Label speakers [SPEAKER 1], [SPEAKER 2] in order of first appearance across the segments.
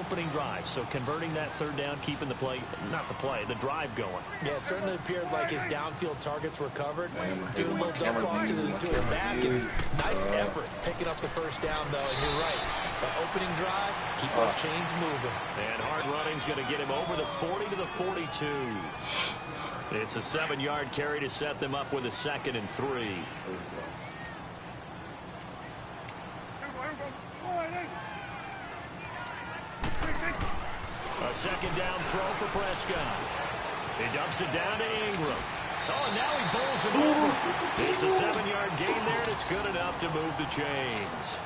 [SPEAKER 1] opening drive. So converting that third down, keeping the drive going.
[SPEAKER 2] Yeah, it certainly appeared like his downfield targets were covered. Doing a little dump off to his back, and nice effort picking up the first down, though. And you're right, that opening drive, keep those chains moving.
[SPEAKER 1] And hard running's going to get him over the 40 to the 42. It's a 7-yard carry to set them up with a 2nd and 3. A second down throw for Prescott. He dumps it down to Ingram. Oh, and now he bowls him over. It's a 7-yard gain there, and it's good enough to move the chains.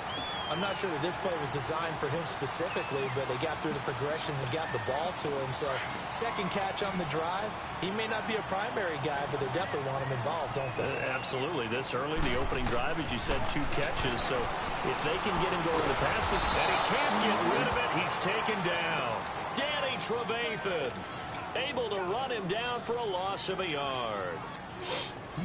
[SPEAKER 2] I'm not sure that this play was designed for him specifically, but they got through the progressions and got the ball to him. So, second catch on the drive. He may not be a primary guy, but they definitely want him involved, don't they?
[SPEAKER 1] Absolutely. This early, the opening drive, as you said, 2 catches. So, if they can get him going to the passing, and he can't get rid of it, he's taken down. Danny Trevathan able to run him down for a loss of a yard.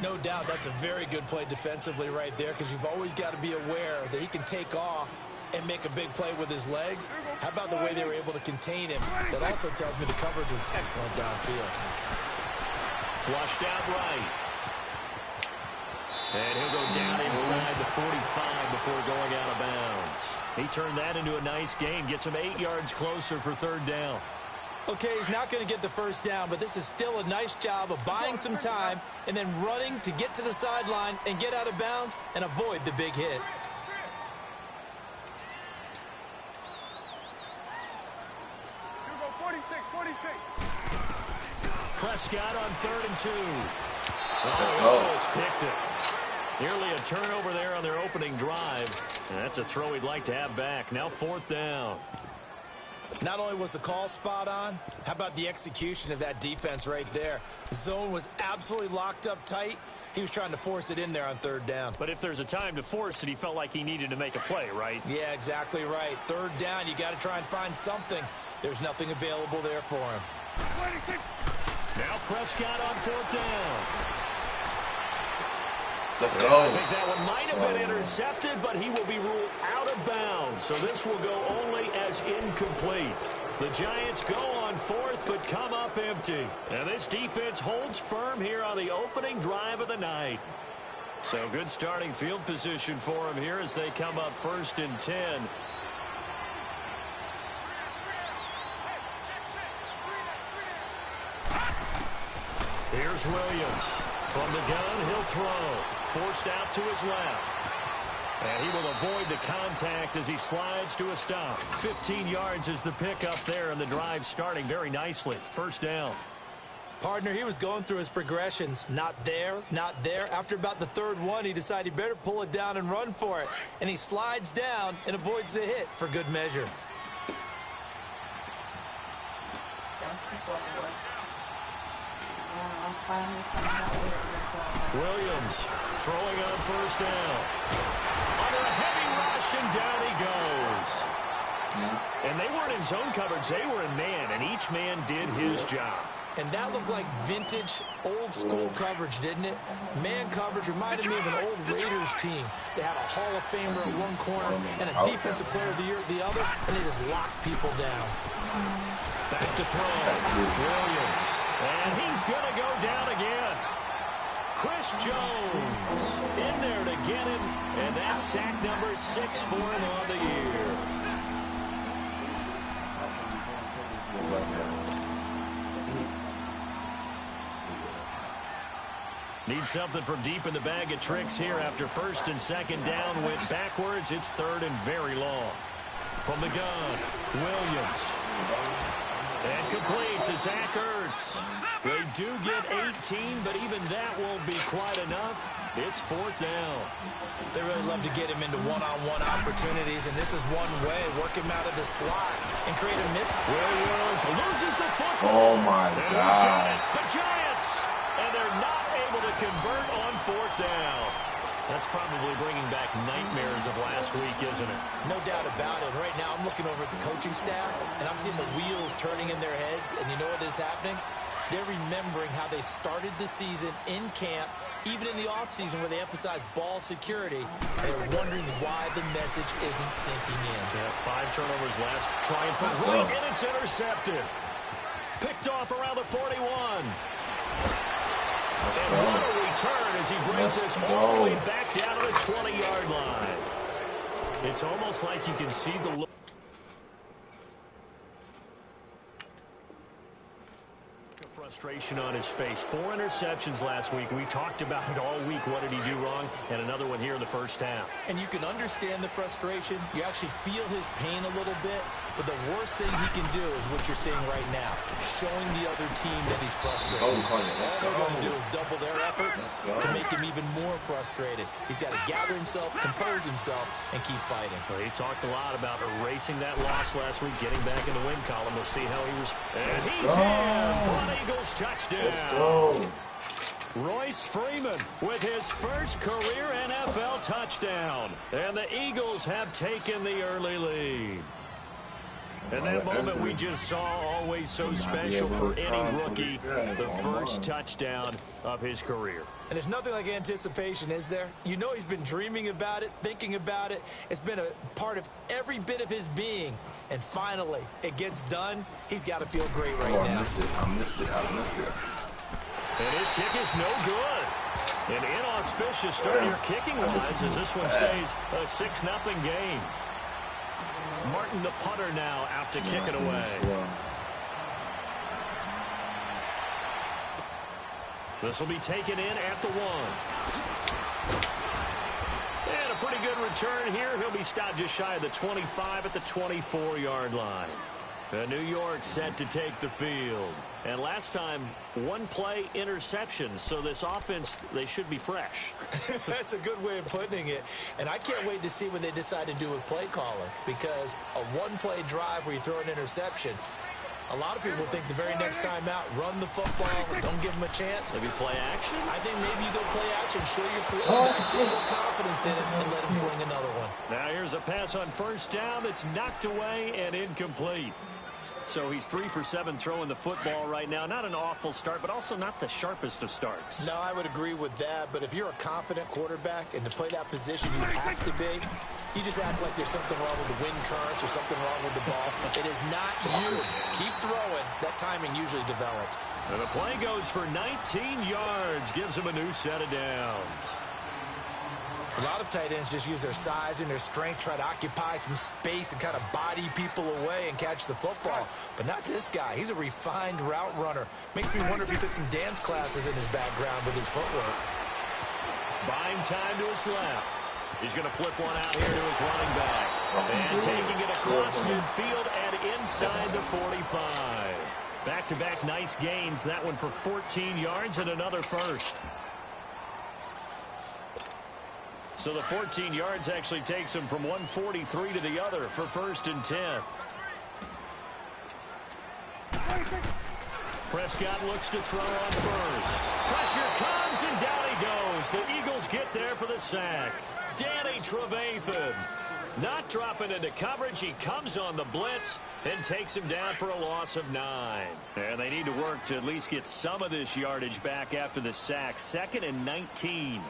[SPEAKER 2] No doubt that's a very good play defensively right there, because you've always got to be aware that he can take off and make a big play with his legs. How about the way they were able to contain him? That also tells me the coverage was excellent downfield.
[SPEAKER 1] Flushed out right. And he'll go down inside the 45 before going out of bounds. He turned that into a nice gain, gets him 8 yards closer for 3rd down.
[SPEAKER 2] Okay, he's not going to get the first down, but this is still a nice job of buying some time and then running to get to the sideline and get out of bounds and avoid the big hit.
[SPEAKER 1] Prescott on 3rd and 2.
[SPEAKER 3] Let's go.
[SPEAKER 1] Almost picked it. Nearly a turnover there on their opening drive. And that's a throw he'd like to have back. Now 4th down.
[SPEAKER 2] Not only was the call spot on, how about the execution of that defense right there? The zone was absolutely locked up tight. He was trying to force it in there on 3rd down.
[SPEAKER 1] But if there's a time to force it, he felt like he needed to make a play, right?
[SPEAKER 2] Yeah, exactly right. 3rd down, you got to try and find something. There's nothing available there for him.
[SPEAKER 1] Now Prescott on 4th down.
[SPEAKER 3] Let's go.
[SPEAKER 1] I think that one might have been intercepted, but he will be ruled out of bounds. So this will go only as incomplete. The Giants go on 4th, but come up empty. And this defense holds firm here on the opening drive of the night. So good starting field position for him here as they come up 1st and 10. Here's Williams. From the gun, he'll throw. Forced out to his left. And he will avoid the contact as he slides to a stop. 15 yards is the pickup there, and the drive starting very nicely. 1st down.
[SPEAKER 2] Partner, he was going through his progressions. Not there, not there. After about the 3rd one, he decided he better pull it down and run for it. And he slides down and avoids the hit for good measure.
[SPEAKER 1] Williams throwing on 1st down. Under a heavy rush, and down he goes. And they weren't in zone coverage. They were in man, and each man did his job.
[SPEAKER 2] And that looked like vintage, old-school coverage, didn't it? Man coverage reminded me of an old Raiders team. They had a Hall of Famer at one corner and a Defensive Player of the Year at the other, and they just locked people down.
[SPEAKER 1] Back to throw. Williams. And he's going to go down again. Chris Jones in there to get him, and that's sack number 6 for him on the year. Need something from deep in the bag of tricks here after 1st and 2nd down. Went backwards. It's 3rd and very long. From the gun, Williams. And complete to Zach Ertz. They do get 18, but even that won't be quite enough. It's 4th down.
[SPEAKER 2] They really love to get him into one-on-one opportunities, and this is one way. Work him out of the slot and create a miss.
[SPEAKER 1] Williams loses the football.
[SPEAKER 3] Oh, my God.
[SPEAKER 1] The Giants, and they're not able to convert on 4th down. That's probably bringing back nightmares of last week, isn't it?
[SPEAKER 2] No doubt about it. Right now, I'm looking over at the coaching staff, and I'm seeing the wheels turning in their heads, and you know what is happening? They're remembering how they started the season in camp, Even in the offseason where they emphasize ball security, they're wondering why the message isn't sinking in.
[SPEAKER 1] Yeah, 5 turnovers last. Trying for right, and it's intercepted. Picked off around the 41. And what a return as he brings this all the way back down to the 20-yard line. It's almost like you can see the look. Frustration on his face. 4 interceptions last week. We talked about it all week. What did he do wrong? And another one here in the first half.
[SPEAKER 2] And you can understand the frustration. You actually feel his pain a little bit. But the worst thing he can do is what you're seeing right now, showing the other team that he's frustrated. All they're going to do is double their efforts to make him even more frustrated. He's got to gather himself, compose himself, and keep fighting.
[SPEAKER 1] Well, he talked a lot about erasing that loss last week, getting back in the win column. We'll see how he responds. And he's in for an Eagles touchdown.
[SPEAKER 3] Let's go.
[SPEAKER 1] Royce Freeman with his first career NFL touchdown. And the Eagles have taken the early lead. And that moment we just saw, always so special for any rookie, the first touchdown of his career.
[SPEAKER 2] And there's nothing like anticipation, is there? You know he's been dreaming about it, thinking about it. It's been a part of every bit of his being. And finally, it gets done. He's got to feel great right now.
[SPEAKER 3] I missed it.
[SPEAKER 1] And his kick is no good. An inauspicious start here kicking-wise as this one stays a 6-0 game. Martin, the punter, now out to kick it away. This will be taken in at the 1. And a pretty good return here. He'll be stopped just shy of the 25 at the 24-yard line. New York set to take the field. And last time, 1-play interception. So this offense, they should be fresh.
[SPEAKER 2] That's a good way of putting it. And I can't wait to see what they decide to do with play calling. Because a 1-play drive where you throw an interception, a lot of people think the very next time out, run the football, don't give them a chance.
[SPEAKER 1] Maybe play action?
[SPEAKER 2] I think maybe you go play action, show your quarterback a little confidence in it, and let him fling another one.
[SPEAKER 1] Now here's a pass on first down that's knocked away and incomplete. So he's 3 for 7 throwing the football right now. Not an awful start, but also not the sharpest of starts.
[SPEAKER 2] No, I would agree with that. But if you're a confident quarterback and to play that position you have to be, you just act like there's something wrong with the wind currents or something wrong with the ball. It is not you. Keep throwing. That timing usually develops.
[SPEAKER 1] And the play goes for 19 yards. Gives him a new set of downs.
[SPEAKER 2] A lot of tight ends just use their size and their strength, try to occupy some space and kind of body people away and catch the football. But not this guy. He's a refined route runner. Makes me wonder if he took some dance classes in his background with his footwork.
[SPEAKER 1] Buying time to his left. He's going to flip one out here to his running back. And taking it across midfield and inside the 45. Back-to-back nice gains. That one for 14 yards and another first. So the 14 yards actually takes him from 143 to the other for 1st and 10. Prescott looks to throw on first. Pressure comes, and down he goes. The Eagles get there for the sack. Danny Trevathan not dropping into coverage. He comes on the blitz and takes him down for a loss of 9. And they need to work to at least get some of this yardage back after the sack. 2nd and 19.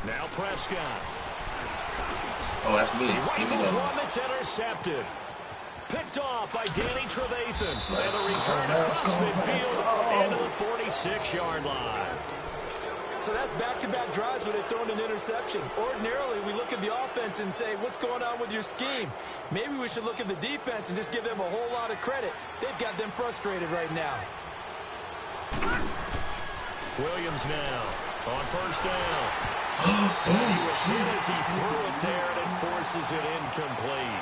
[SPEAKER 1] Now Prescott.
[SPEAKER 3] Oh, that's me.
[SPEAKER 1] He rifles one that's intercepted. Picked off by Danny Trevathan. And a return across midfield into the 46-yard line.
[SPEAKER 2] So that's back-to-back drives where they've thrown an interception. Ordinarily, we look at the offense and say, what's going on with your scheme? Maybe we should look at the defense and just give them a whole lot of credit. They've got them frustrated right now.
[SPEAKER 1] Williams now on first down. And he was hit as he threw it there, and it forces it incomplete.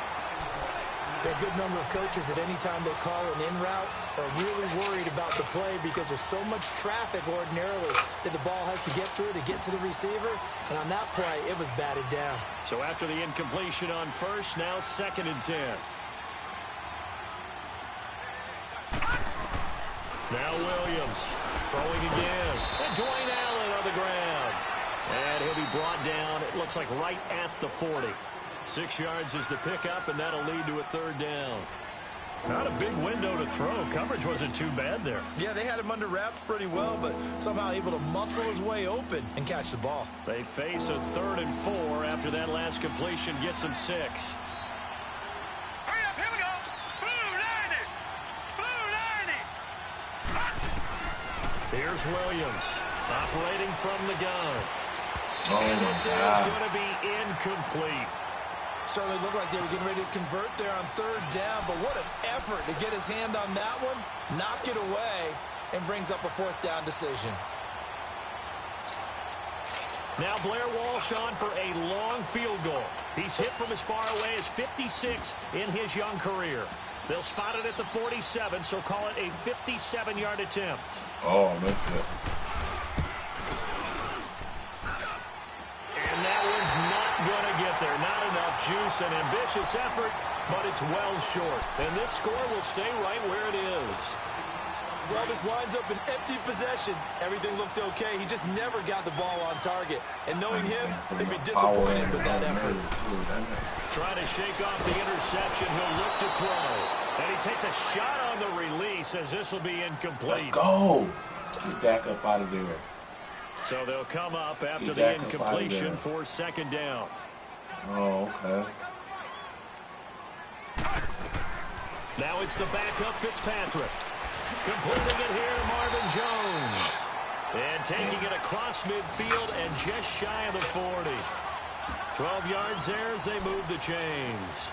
[SPEAKER 2] There are a good number of coaches that any time they call an in route are really worried about the play because there's so much traffic ordinarily that the ball has to get through to get to the receiver. And on that play, it was batted down.
[SPEAKER 1] So after the incompletion on first, now 2nd and 10. Now Williams throwing again. And Dwayne Allen on the ground. And he'll be brought down, it looks like right at the 40. 6 yards is the pickup, and that'll lead to a 3rd down. Not a big window to throw. Coverage wasn't too bad there.
[SPEAKER 2] Yeah, they had him under wraps pretty well, but somehow able to muscle his way open and catch the ball.
[SPEAKER 1] They face a 3rd and 4 after that last completion gets them 6.
[SPEAKER 4] Hurry up, here we go. Blue 90. Blue 90.
[SPEAKER 1] Here's Williams operating from the gun. And this is going to be incomplete.
[SPEAKER 2] Certainly looked like they were getting ready to convert there on 3rd down, but what an effort to get his hand on that one, knock it away, and brings up a 4th down decision.
[SPEAKER 1] Now Blair Walsh on for a long field goal. He's hit from as far away as 56 in his young career. They'll spot it at the 47, so call it a 57-yard attempt.
[SPEAKER 3] Oh, that's it.
[SPEAKER 1] And that one's not going to get there. Not enough juice, an ambitious effort, but it's well short. And this score will stay right where it is.
[SPEAKER 2] Well, this winds up an empty possession. Everything looked okay. He just never got the ball on target. And knowing him, he'd be disappointed with that effort.
[SPEAKER 1] Trying to shake off the interception. He'll look to throw. And he takes a shot on the release as this will be incomplete.
[SPEAKER 3] Let's go. Get back up out of there.
[SPEAKER 1] So they'll come up after the incompletion for 2nd down.
[SPEAKER 3] Oh, okay.
[SPEAKER 1] Now it's the backup Fitzpatrick. Completing it here to Marvin Jones. And taking it across midfield and just shy of the 40. 12 yards there as they move the chains.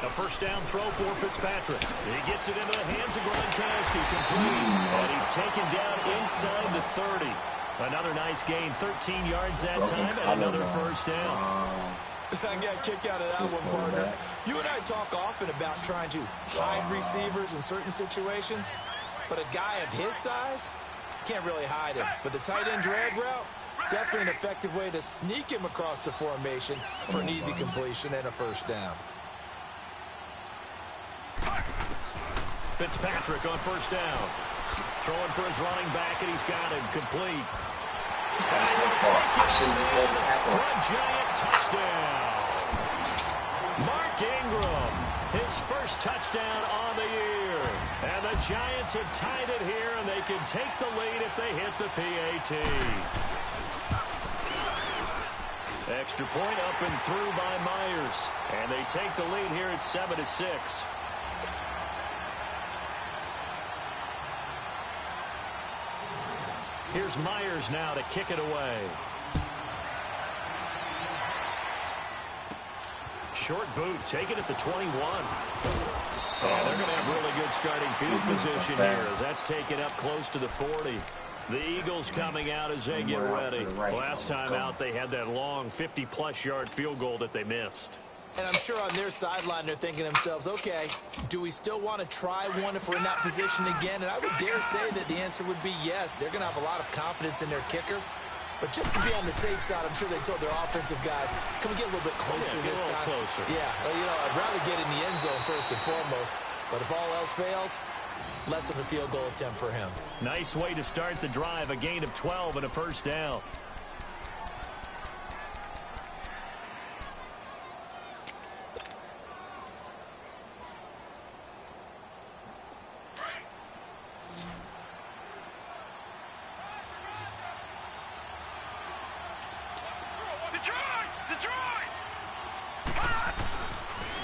[SPEAKER 1] A 1st down throw for Fitzpatrick. He gets it into the hands of Gronkowski, complete. And he's taken down inside the 30. Another nice gain, 13 yards that time, and another 1st down.
[SPEAKER 2] I got a kick out of that one, partner. You and I talk often about trying to hide receivers in certain situations, but a guy of his size can't really hide him. But the tight end drag route, definitely an effective way to sneak him across the formation for an easy completion and a 1st down.
[SPEAKER 1] Fitzpatrick on 1st down. Throwing for his running back, and he's got him complete.
[SPEAKER 3] That's not far. I should have just made a tackle.
[SPEAKER 1] For a giant touchdown. Mark Ingram, his 1st touchdown on the year. And the Giants have tied it here, and they can take the lead if they hit the PAT. Extra point up and through by Myers. And they take the lead here at 7-6. Here's Myers now to kick it away. Short boot, taken at the 21. Yeah, they're going to have really good starting field position here as that's taken up close to the 40. The Eagles coming out as they get ready. Last time out, they had that long 50-plus yard field goal that they missed.
[SPEAKER 2] And I'm sure on their sideline, they're thinking to themselves, okay, do we still want to try one if we're in that position again? And I would dare say that the answer would be yes. They're going to have a lot of confidence in their kicker. But just to be on the safe side, I'm sure they told their offensive guys, can we get a little bit closer this time?
[SPEAKER 1] Closer.
[SPEAKER 2] Yeah, well, you know, I'd rather get in the end zone first and foremost. But if all else fails, less of a field goal attempt for him.
[SPEAKER 1] Nice way to start the drive, a gain of 12 and a 1st down.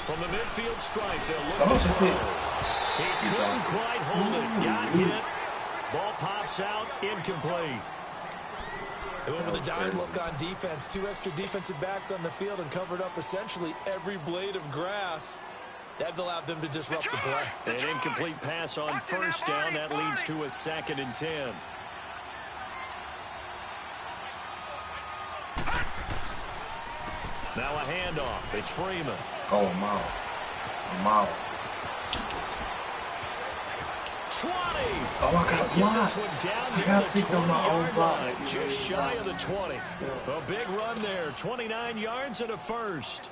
[SPEAKER 1] From the midfield stripe, they'll look to throw. He couldn't quite hold it. Got hit. Ball pops out, incomplete.
[SPEAKER 2] They went with a dime look on defense. 2 extra defensive backs on the field and covered up essentially every blade of grass. That allowed them to disrupt the play.
[SPEAKER 1] An incomplete pass on 1st down. That leads to a 2nd and 10. Now a handoff. It's Freeman.
[SPEAKER 3] Oh, wow. Wow.
[SPEAKER 1] 20.
[SPEAKER 3] Oh, I got blocked. I got picked on my own block.
[SPEAKER 1] Just shy of the 20. A big run there. 29 yards and a 1st.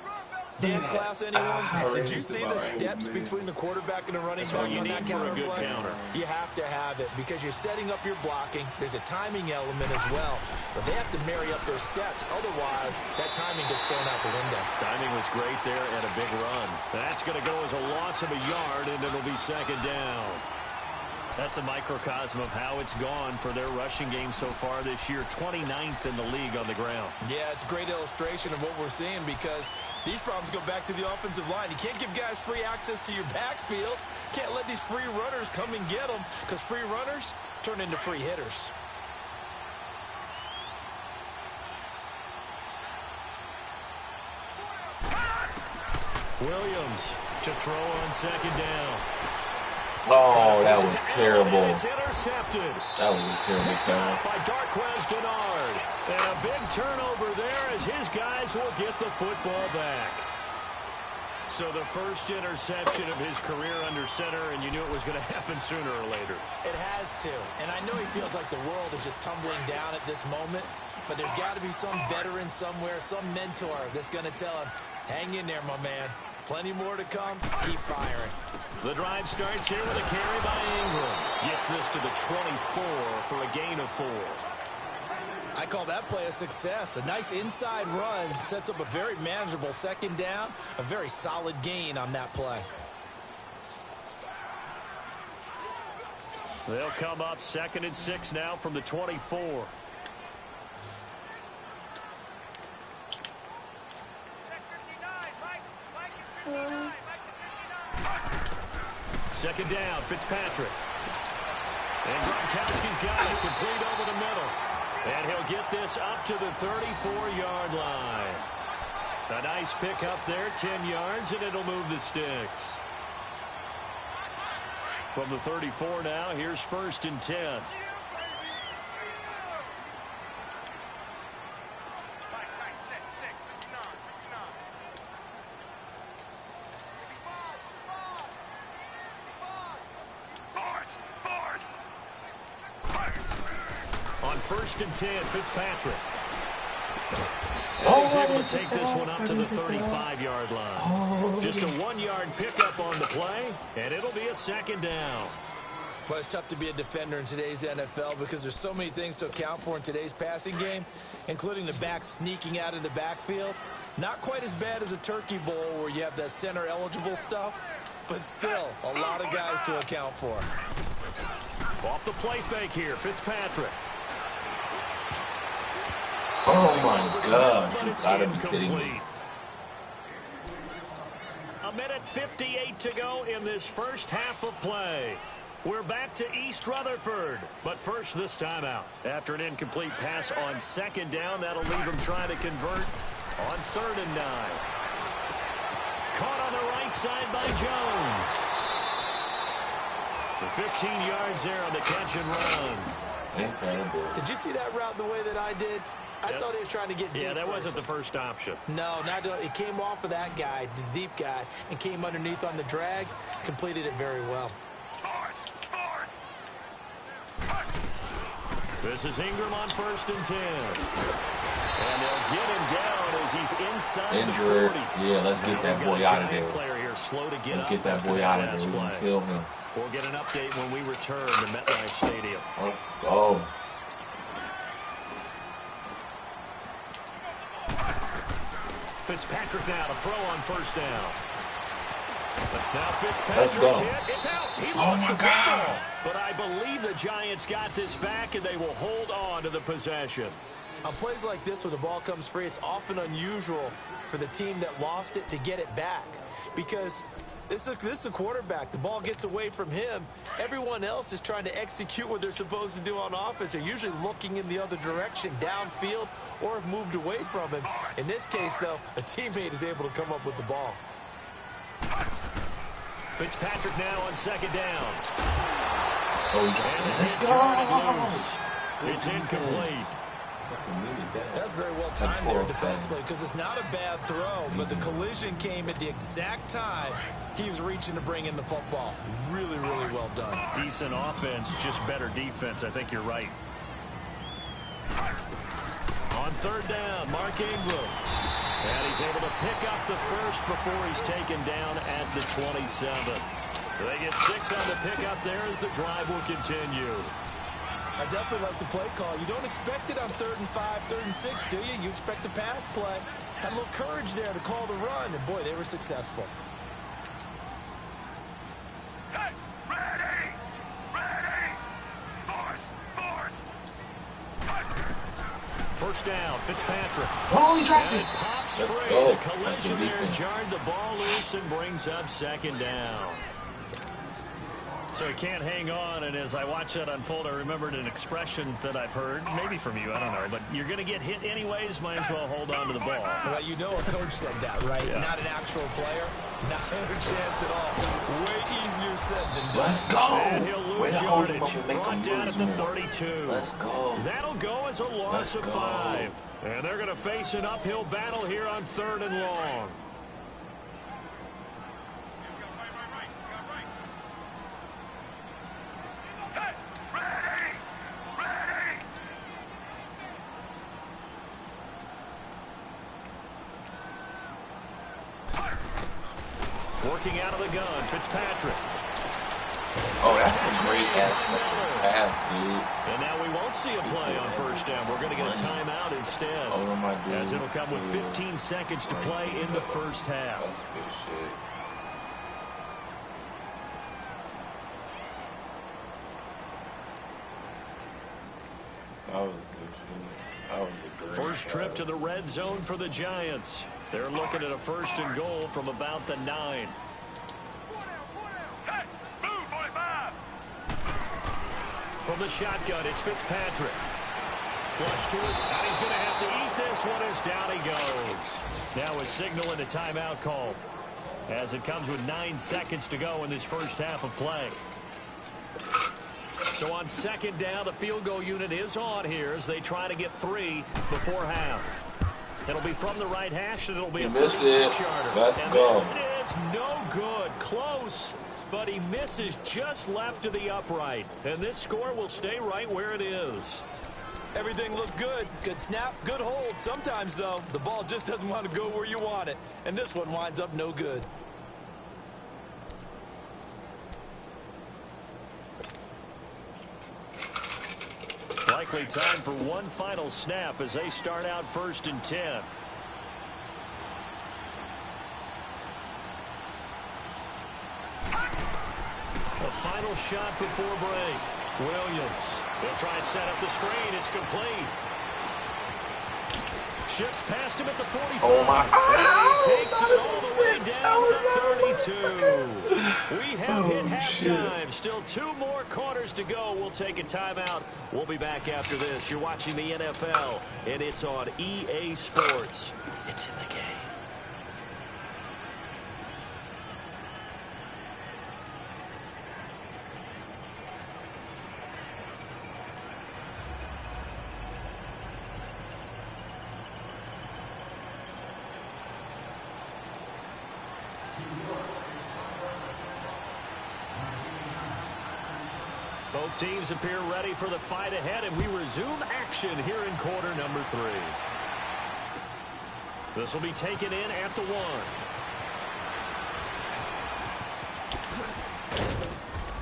[SPEAKER 2] Dance class, anyone? Did you see the steps between the quarterback and the running back on that counter play? You have to have it because you're setting up your blocking. There's a timing element as well. But they have to marry up their steps. Otherwise, that timing gets thrown out the window.
[SPEAKER 1] Timing was great there and a big run. That's going to go as a loss of a yard, and it'll be second down. That's a microcosm of how it's gone for their rushing game so far this year. 29th in the league on the ground.
[SPEAKER 2] Yeah, it's a great illustration of what we're seeing because these problems go back to the offensive line. You can't give guys free access to your backfield. Can't let these free runners come and get them because free runners turn into free hitters.
[SPEAKER 1] Williams to throw on second down.
[SPEAKER 5] Oh, that was terrible.
[SPEAKER 1] It's intercepted.
[SPEAKER 5] That was a terrible pass.
[SPEAKER 1] By Darquez Denard. And a big turnover there as his guys will get the football back. So the first interception of his career under center, and you knew it was going to happen sooner or later.
[SPEAKER 2] It has to. And I know he feels like the world is just tumbling down at this moment, but there's got to be some veteran somewhere, some mentor that's going to tell him, hang in there, my man. Plenty more to come. Keep firing.
[SPEAKER 1] The drive starts here with a carry by Ingram. Gets this to the 24 for a gain of 4.
[SPEAKER 2] I call that play a success. A nice inside run sets up a very manageable second down. A very solid gain on that play.
[SPEAKER 1] They'll come up 2nd and 6 now from the 24. Second down, Fitzpatrick. And Gronkowski's got it, complete over the middle. And he'll get this up to the 34-yard line. A nice pick up there, 10 yards, and it'll move the sticks. From the 34 now, here's 1st and 10. On 1st and 10, Fitzpatrick. And he's able to take this one up to the 35-yard line. Just a 1-yard pickup on the play, and it'll be a second down.
[SPEAKER 2] Well, it's tough to be a defender in today's NFL because there's so many things to account for in today's passing game, including the back sneaking out of the backfield. Not quite as bad as a turkey bowl where you have that center-eligible stuff, but still a lot of guys to account for.
[SPEAKER 1] Off the play fake here, Fitzpatrick.
[SPEAKER 5] Oh, my gosh. You gotta be kidding me.
[SPEAKER 1] A minute 58 to go in this first half of play. We're back to East Rutherford. But first, this timeout. After an incomplete pass on second down, that'll leave him trying to convert on 3rd and 9. Caught on the right side by Jones. The 15 yards there on the catch and run.
[SPEAKER 5] Incredible.
[SPEAKER 2] Did you see that route the way that I did? I thought he was trying to get deep.
[SPEAKER 1] Yeah, that
[SPEAKER 2] first.
[SPEAKER 1] wasn't the first option.
[SPEAKER 2] No, it came off of that guy, the deep guy, and came underneath on the drag. Completed it very well.
[SPEAKER 1] This is Ingram on 1st and 10. And they'll get him down as he's inside
[SPEAKER 5] Injured.
[SPEAKER 1] the 40.
[SPEAKER 5] Yeah, let's get that boy out of there.
[SPEAKER 1] Player here, slow to get
[SPEAKER 5] let's get that boy out of there. We're going to kill him.
[SPEAKER 1] We'll get an update when we return to MetLife Stadium.
[SPEAKER 5] Oh.
[SPEAKER 1] Fitzpatrick now to throw on 1st down. Now Fitzpatrick hit. It's out. He lost the football. But I believe the Giants got this back, and they will hold on to the possession.
[SPEAKER 2] On plays like this where the ball comes free, it's often unusual for the team that lost it to get it back. Because this is the quarterback. The ball gets away from him. Everyone else is trying to execute what they're supposed to do on offense. They're usually looking in the other direction, downfield, or have moved away from him. In this case, though, a teammate is able to come up with the ball.
[SPEAKER 1] Fitzpatrick now on 2nd down.
[SPEAKER 5] Let's go.
[SPEAKER 1] It's incomplete.
[SPEAKER 2] That's very well timed there defensively because it's not a bad throw, but the collision came at the exact time he was reaching to bring in the football. Really, really well done.
[SPEAKER 1] Decent offense, just better defense. I think you're right. On 3rd down, Mark Ingram. And he's able to pick up the first before he's taken down at the 27. They get 6 on the pickup there as the drive will continue.
[SPEAKER 2] I definitely like the play call. You don't expect it on 3rd and 5, 3rd and 6, do you? You expect a pass play. Had a little courage there to call the run, and boy, they were successful.
[SPEAKER 4] Set, ready, force.
[SPEAKER 1] First down, Fitzpatrick.
[SPEAKER 5] Oh, he dropped
[SPEAKER 1] And
[SPEAKER 5] it.
[SPEAKER 1] it pops
[SPEAKER 5] Let's
[SPEAKER 1] free.
[SPEAKER 5] go.
[SPEAKER 1] The
[SPEAKER 5] That's
[SPEAKER 1] collision
[SPEAKER 5] good
[SPEAKER 1] there
[SPEAKER 5] defense.
[SPEAKER 1] jarred the ball loose and brings up 2nd down. So he can't hang on, and as I watch that unfold, I remembered an expression that I've heard, maybe from you, I don't know, but you're going to get hit anyways, might as well hold on to the ball.
[SPEAKER 2] Well, you know a coach said that, right?
[SPEAKER 1] Yeah.
[SPEAKER 2] Not an actual player. Not a chance at all. Way easier said than done.
[SPEAKER 5] Let's go.
[SPEAKER 1] And he'll
[SPEAKER 5] Way
[SPEAKER 1] lose
[SPEAKER 5] to hold him
[SPEAKER 1] yardage.
[SPEAKER 5] up and make
[SPEAKER 1] Brought
[SPEAKER 5] him
[SPEAKER 1] down
[SPEAKER 5] lose
[SPEAKER 1] at the
[SPEAKER 5] more.
[SPEAKER 1] 32.
[SPEAKER 5] Let's go.
[SPEAKER 1] That'll go as a loss
[SPEAKER 5] Let's
[SPEAKER 1] of
[SPEAKER 5] go.
[SPEAKER 1] 5. And they're going to face an uphill battle here on 3rd and long.
[SPEAKER 4] Set, ready.
[SPEAKER 1] Working out of the gun, Fitzpatrick.
[SPEAKER 5] Oh, that's a great pass, dude.
[SPEAKER 1] And now we won't see a play on 1st down. We're going to get a timeout instead.
[SPEAKER 5] Hold on, my dude.
[SPEAKER 1] As it'll come with 15 seconds to play in the 1st half.
[SPEAKER 5] That's good shit. That was good shit. That was a great
[SPEAKER 1] First trip to the red zone for the Giants. They're looking at a 1st and goal from about the 9.
[SPEAKER 4] Set, move 45.
[SPEAKER 1] From the shotgun, it's Fitzpatrick. Flush to it, and he's going to have to eat this one as down he goes. Now a signal and a timeout call as it comes with 9 seconds to go in this 1st half of play. So on 2nd down, the field goal unit is on here as they try to get 3 before half. It'll be from the right hash, and it'll be a 36-yarder.
[SPEAKER 5] Let's
[SPEAKER 1] and
[SPEAKER 5] go.
[SPEAKER 1] This is no good. Close, but he misses just left of the upright. And this score will stay right where it is.
[SPEAKER 2] Everything looked good. Good snap, good hold. Sometimes, though, the ball just doesn't want to go where you want it. And this one winds up no good.
[SPEAKER 1] Likely time for one final snap as they start out 1st and 10. A final shot before break. Williams. They'll try and set up the screen. It's complete. Shifts past him at the 45.
[SPEAKER 5] Oh, my.
[SPEAKER 1] And he takes it all the way down to the 32. We have hit halftime.
[SPEAKER 5] Shit.
[SPEAKER 1] Still 2 more quarters to go. We'll take a timeout. We'll be back after this. You're watching the NFL, and it's on EA Sports. It's in the game. Both teams appear ready for the fight ahead, and we resume action here in quarter number 3. This will be taken in at the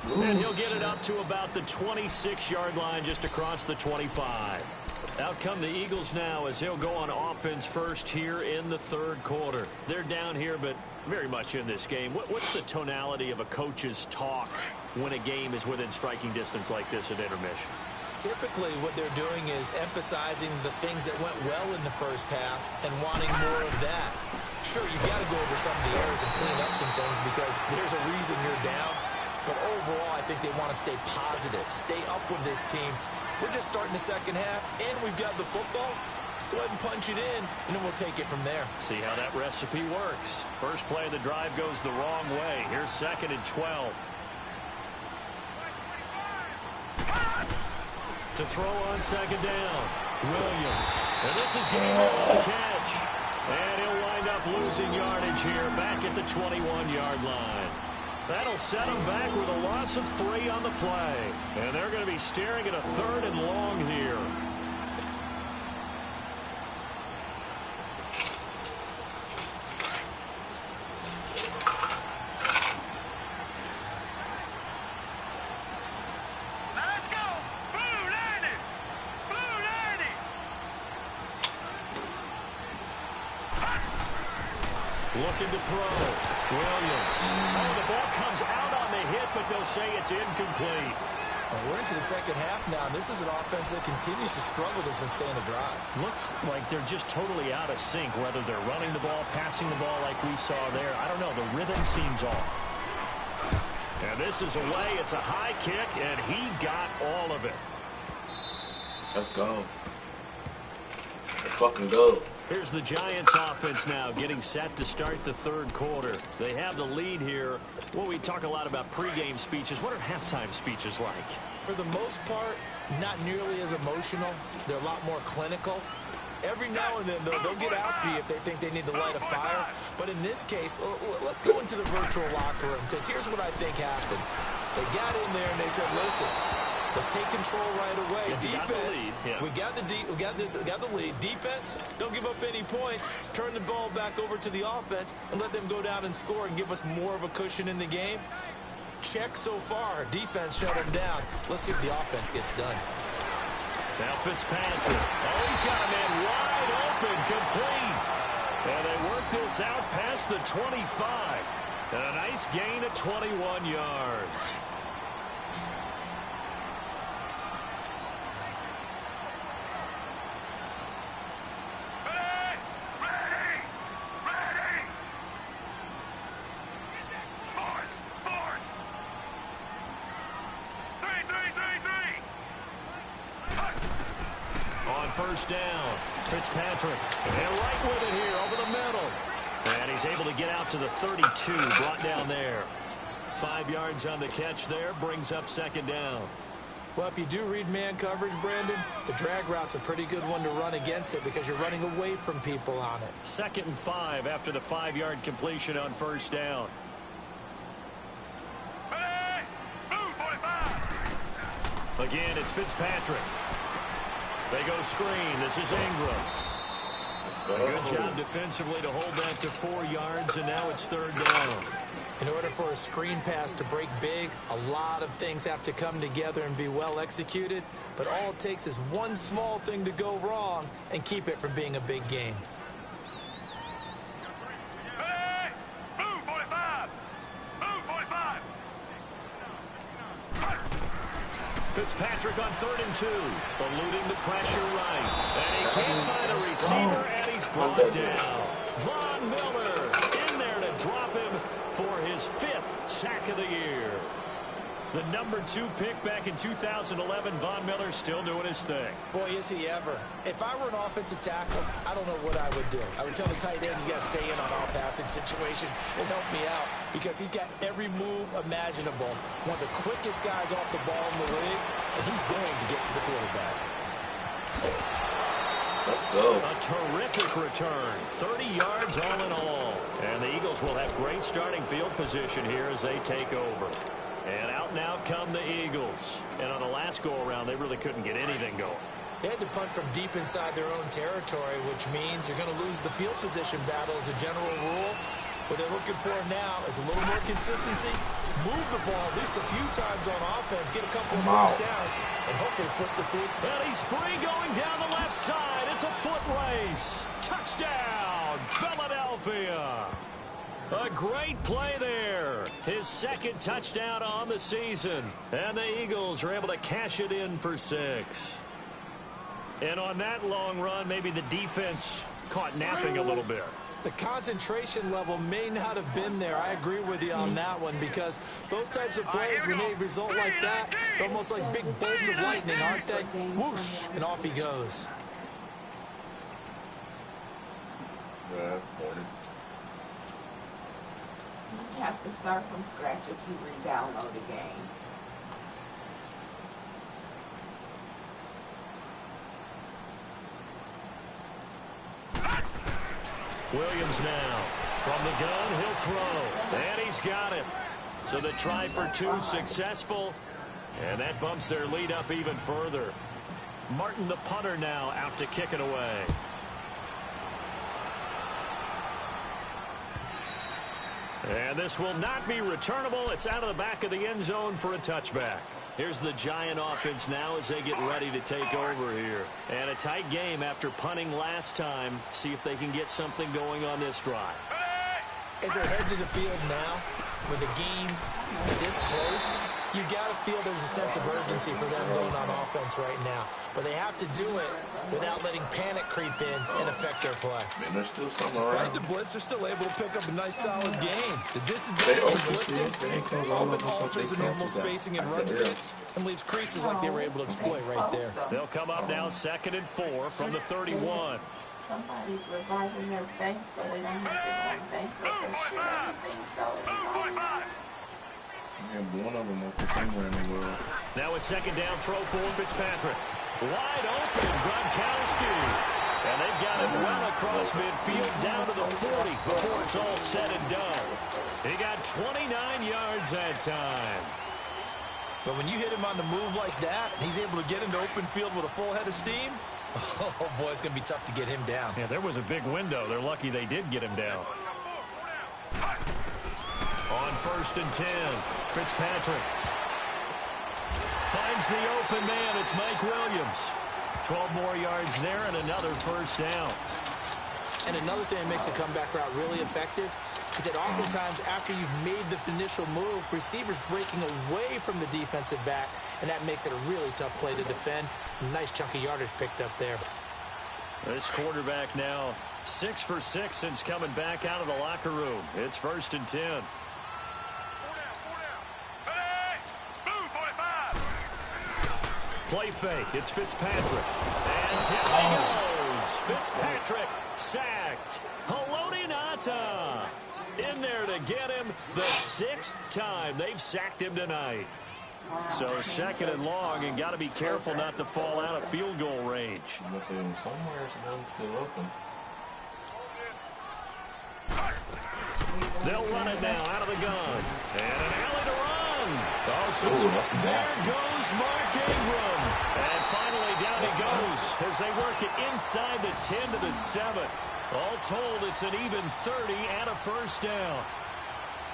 [SPEAKER 1] 1. And he'll get it up to about the 26-yard line just across the 25. Out come the Eagles now as they'll go on offense first here in the 3rd quarter. They're down here, but very much in this game. What's the tonality of a coach's talk when a game is within striking distance like this at intermission?
[SPEAKER 2] Typically, what they're doing is emphasizing the things that went well in the 1st half and wanting more of that. Sure, you've got to go over some of the errors and clean up some things because there's a reason you're down. But overall, I think they want to stay positive, stay up with this team. We're just starting the 2nd half, and we've got the football. Let's go ahead and punch it in, and then we'll take it from there.
[SPEAKER 1] See how that recipe works. First play of the drive goes the wrong way. Here's 2nd and 12. To throw on 2nd down. Williams. And this is game on catch. And he'll wind up losing yardage here back at the 21-yard line. That'll set them back with a loss of 3 on the play. And they're going to be staring at a 3rd and long here. Looking to throw. Williams. Oh, the ball comes out on the hit, but they'll say it's incomplete.
[SPEAKER 2] Well, we're into the second half now, and this is an offense that continues to struggle to sustain a drive.
[SPEAKER 1] Looks like they're just totally out of sync, whether they're running the ball, passing the ball like we saw there. I don't know. The rhythm seems off. And this is away. It's a high kick, and he got all of it.
[SPEAKER 5] Let's go. Let's fucking go.
[SPEAKER 1] Here's the Giants offense now getting set to start the third quarter. They have the lead here. Well, we talk a lot about pregame speeches. What are halftime speeches like?
[SPEAKER 2] For the most part, not nearly as emotional. They're a lot more clinical. Every now and then, they'll get after you if they think they need to light a fire. But in this case, let's go into the virtual locker room, because here's what I think happened. They got in there and they said, listen, let's take control right away. Defense, we got the lead. Defense, don't give up any points. Turn the ball back over to the offense and let them go down and score and give us more of a cushion in the game. Check so far. Defense shut them down. Let's see if the offense gets done.
[SPEAKER 1] Now Fitzpatrick. Oh, he's got a man wide open, complete. And they work this out past the 25. And a nice gain of 21 yards. First down. Fitzpatrick. And right with it here over the middle. And he's able to get out to the 32. Brought down there. 5 yards on the catch there. Brings up second down.
[SPEAKER 2] Well, if you do read man coverage, Brandon, the drag route's a pretty good one to run against it because you're running away from people on it.
[SPEAKER 1] 2nd and 5 after the 5-yard completion on first down. Again, it's Fitzpatrick. They go screen. This is Ingram. Good job defensively to hold that to 4 yards, and now it's third down.
[SPEAKER 2] In order for a screen pass to break big, a lot of things have to come together and be well executed, but all it takes is one small thing to go wrong and keep it from being a big game.
[SPEAKER 1] Fitzpatrick on 3rd and 2, eluding the pressure right. And he can't find a receiver, and he's brought down. Von Miller in there to drop him for his 5th sack of the year. The number 2 pick back in 2011, Von Miller still doing his thing.
[SPEAKER 2] Boy, is he ever. If I were an offensive tackle, I don't know what I would do. I would tell the tight end he's got to stay in on all passing situations and help me out because he's got every move imaginable. One of the quickest guys off the ball in the league, and he's going to get to the quarterback.
[SPEAKER 5] Let's go.
[SPEAKER 1] A terrific return. 30 yards all in all. And the Eagles will have great starting field position here as they take over. And out come the Eagles. And on the last go-around, they really couldn't get anything going.
[SPEAKER 2] They had to punt from deep inside their own territory, which means you're going to lose the field position battle as a general rule. What they're looking for now is a little more consistency, move the ball at least a few times on offense, get a couple of first downs, and hopefully flip the field.
[SPEAKER 1] And he's free going down the left side. It's a foot race. Touchdown, Philadelphia. A great play there. His 2nd touchdown on the season. And the Eagles are able to cash it in for 6. And on that long run, maybe the defense caught napping a little bit.
[SPEAKER 2] The concentration level may not have been there. I agree with you on that one because those types of plays, when they result like that, they're almost like big bolts of lightning, aren't they? Whoosh, and off he goes.
[SPEAKER 6] You have to start from scratch if you re-download a game.
[SPEAKER 1] Williams now. From the gun, he'll throw. And he's got it. So the try for 2 successful. And that bumps their lead up even further. Martin, the punter, now out to kick it away. And this will not be returnable. It's out of the back of the end zone for a touchback. Here's the Giant offense now as they get ready to take over here. And a tight game after punting last time. See if they can get something going on this drive.
[SPEAKER 2] As they head to the field now, with the game this close, you got to feel there's a sense of urgency for them going on offense right now. But they have to do it without letting panic creep in and affect their play.
[SPEAKER 5] Man, there's still some
[SPEAKER 2] Despite
[SPEAKER 5] around.
[SPEAKER 2] the blitz, they're still able to pick up a nice, solid game. The disadvantage of blitzing often alters the normal spacing and run fits and leaves creases like they were able to exploit right there.
[SPEAKER 1] They'll come up now 2nd and 4 from the 31.
[SPEAKER 6] Somebody's reviving their bank so they don't have to go on bankruptcy or anything. So
[SPEAKER 5] Yeah, one of them up somewhere in the world.
[SPEAKER 1] Now a 2nd down throw for Fitzpatrick. Wide open, Gronkowski. And they've got it well across midfield down to the 40 before it's all said and done. He got 29 yards that time.
[SPEAKER 2] But when you hit him on the move like that, he's able to get into open field with a full head of steam. Oh, boy, it's going to be tough to get him down.
[SPEAKER 1] Yeah, there was a big window. They're lucky they did get him down. On 1st and 10, Fitzpatrick finds the open man. It's Mike Williams. 12 more yards there and another 1st down.
[SPEAKER 2] And another thing that makes a comeback route really effective is that oftentimes after you've made the initial move, receivers breaking away from the defensive back, and that makes it a really tough play to defend. A nice chunk of yardage picked up there.
[SPEAKER 1] This quarterback now 6 for 6 since coming back out of the locker room. It's 1st and 10. Play fake. It's Fitzpatrick. And down he goes. Fitzpatrick sacked. Haloti Ngata in there to get him the 6th time they've sacked him tonight. So 2nd and long, and got to be careful not to fall out of field goal range.
[SPEAKER 5] Unless somewhere someone's still open.
[SPEAKER 1] They'll run it now out of the gun. And an alley to run. Oh, there goes Mark Ingram. And finally down he goes as they work it inside the 10 to the 7. All told, it's an even 30 and a 1st down.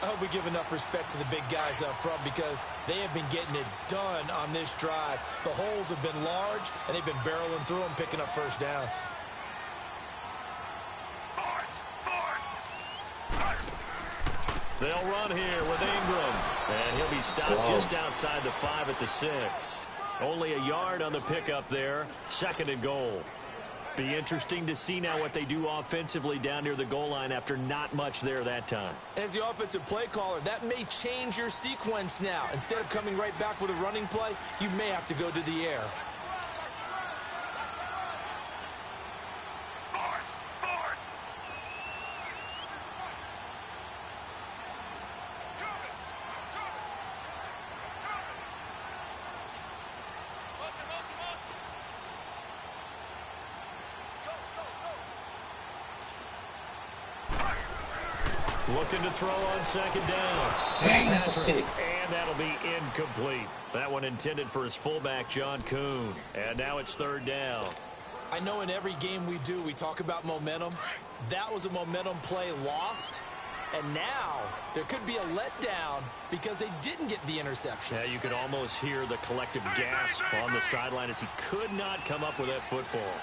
[SPEAKER 2] I hope we give enough respect to the big guys up front because they have been getting it done on this drive. The holes have been large, and they've been barreling through them, picking up 1st downs.
[SPEAKER 1] They'll run here with Ingram. And he'll be stopped just outside the 5 at the 6. Only a yard on the pickup there. 2nd and goal. Be interesting to see now what they do offensively down near the goal line after not much there that time.
[SPEAKER 2] As the offensive play caller, that may change your sequence now. Instead of coming right back with a running play, you may have to go to the air.
[SPEAKER 1] Looking to throw on 2nd down. And that'll be incomplete. That one intended for his fullback, John Kuhn. And now it's 3rd down.
[SPEAKER 2] I know in every game we do, we talk about momentum. That was a momentum play lost. And now there could be a letdown because they didn't get the interception.
[SPEAKER 1] Yeah, you could almost hear the collective gasp on the sideline as he could not come up with that football.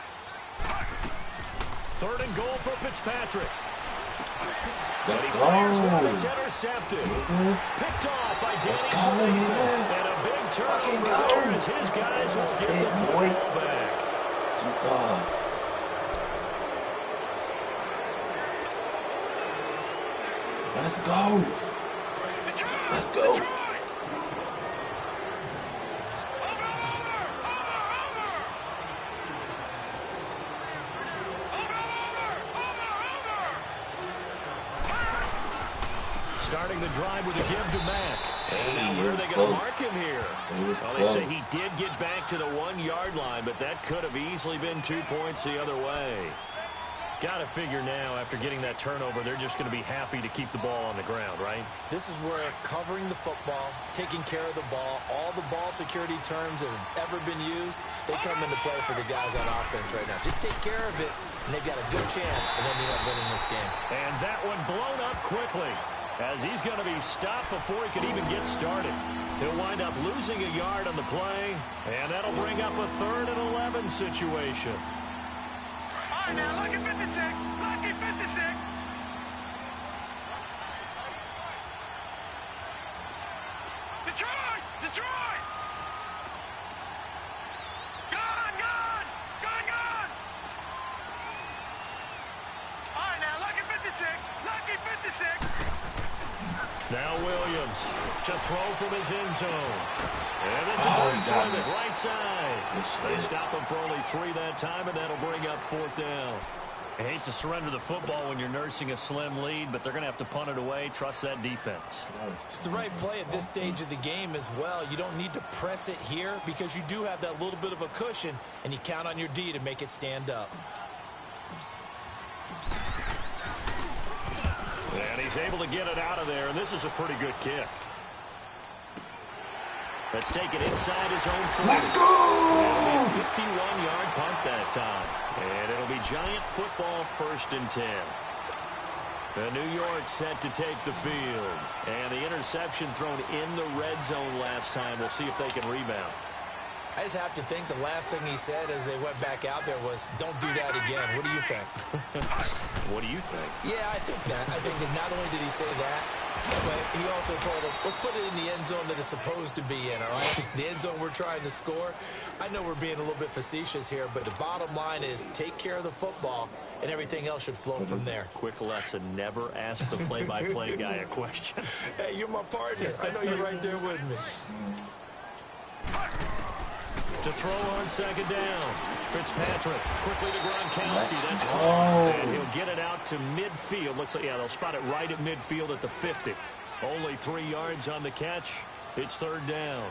[SPEAKER 1] 3rd and goal for Fitzpatrick.
[SPEAKER 5] Let's go.
[SPEAKER 1] It's intercepted. Picked off by Danny Trevathan. And a big turnover there as his guys will get the football back.
[SPEAKER 5] Let's go. Let's go.
[SPEAKER 1] Starting the drive with a give to Mack. And now where are they going to mark him here? Well, they say he did get back to the 1-yard line, but that could have easily been 2 points the other way. Got to figure now, after getting that turnover, they're just going to be happy to keep the ball on the ground, right?
[SPEAKER 2] This is where covering the football, taking care of the ball, all the ball security terms that have ever been used, they come into play for the guys on offense right now. Just take care of it, and they've got a good chance, and then you end up winning this game.
[SPEAKER 1] And that one blown up quickly, as he's going to be stopped before he can even get started. He'll wind up losing a yard on the play, and that'll bring up a 3rd and 11 situation.
[SPEAKER 4] All right, now, look at 56. Look at 56. Detroit! Detroit! Gone! Gone! Gone! Gone! All right, now, lucky 56. Lucky 56.
[SPEAKER 1] Now Williams to throw from his end zone. And this is on the right side. They stop him for only 3 that time, and that'll bring up 4th down. I hate to surrender the football when you're nursing a slim lead, but they're going to have to punt it away. Trust that defense.
[SPEAKER 2] It's the right play at this stage of the game as well. You don't need to press it here because you do have that little bit of a cushion, and you count on your D to make it stand up.
[SPEAKER 1] And he's able to get it out of there, and this is a pretty good kick. Let's take it inside his own 40.
[SPEAKER 5] Let's go!
[SPEAKER 1] It'll be a 51-yard punt that time. And it'll be Giant football 1st and 10. The New York set to take the field. And the interception thrown in the red zone last time. We'll see if they can rebound.
[SPEAKER 2] I just have to think the last thing he said as they went back out there was, don't do that again. What do you think?
[SPEAKER 1] What do you think?
[SPEAKER 2] Yeah, I think that. I think that not only did he say that, but he also told him, let's put it in the end zone that it's supposed to be in, all right? The end zone we're trying to score. I know we're being a little bit facetious here, but the bottom line is take care of the football, and everything else should flow from there.
[SPEAKER 1] Quick lesson, never ask the play-by-play guy a question.
[SPEAKER 2] Hey, you're my partner. I know you're right there with me.
[SPEAKER 1] To throw on 2nd down. Fitzpatrick quickly to Gronkowski. That's
[SPEAKER 5] go.
[SPEAKER 1] caught. And he'll get it out to midfield. Looks like, yeah, they'll spot it right at midfield at the 50. Only 3 yards on the catch. It's 3rd down.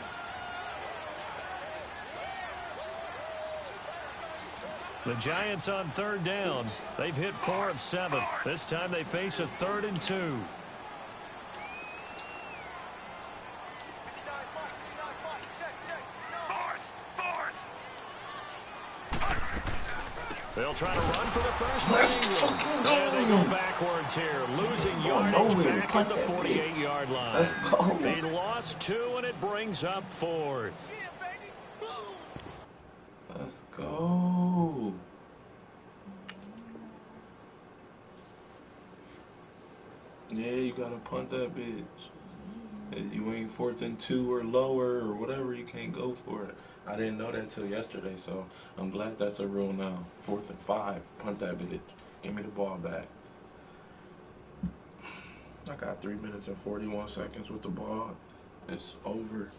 [SPEAKER 1] The Giants on 3rd down. They've hit 4 of 7. This time they face a 3rd and 2. They'll try to run for the first.
[SPEAKER 5] Let's fucking go.
[SPEAKER 1] And they go backwards here, losing yardage back at the 48-yard line.
[SPEAKER 5] Let's go.
[SPEAKER 1] They lost 2, and it brings up 4th.
[SPEAKER 5] Let's go. Yeah, you gotta punt that bitch. If you ain't 4th and 2 or lower or whatever, you can't go for it. I didn't know that till yesterday, so I'm glad that's a rule now. 4th and 5, punt that bitch. Give me the ball back. I got 3 minutes and 41 seconds with the ball. It's over.